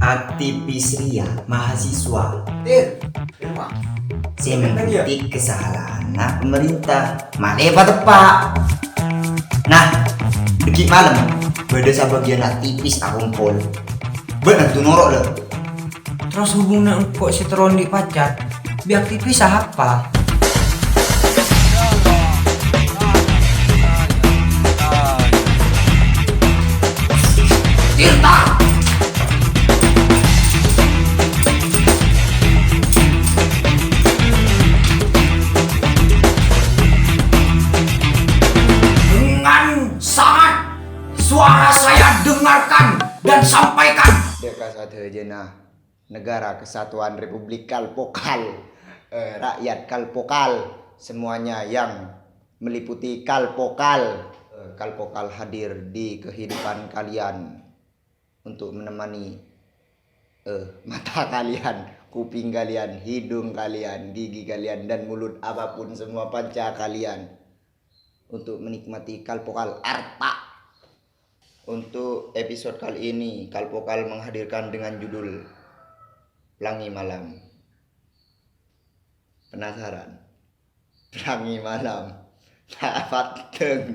Aktivis Ria mahasiswa saya mengkritik kesalahan pemerintah maleba tepak. Nah, dikit malam beda sebagian aktivis akumpul benar tuh norok loh. Terus hubungan kok si Terondi pacar bi aktivis apa? Tirta dengan sangat suara saya dengarkan dan sampaikan. Deka satu jenah negara kesatuan Republik Kalpokal, rakyat Kalpokal semuanya yang meliputi Kalpokal. Kalpokal hadir di kehidupan kalian untuk menemani mata kalian, kuping kalian, hidung kalian, gigi kalian, dan mulut apapun semua panca kalian untuk menikmati Kalpokal Arta. Untuk episode kali ini Kalpokal menghadirkan dengan judul Pelangi Malam. Penasaran? Pelangi Malam tak pateng.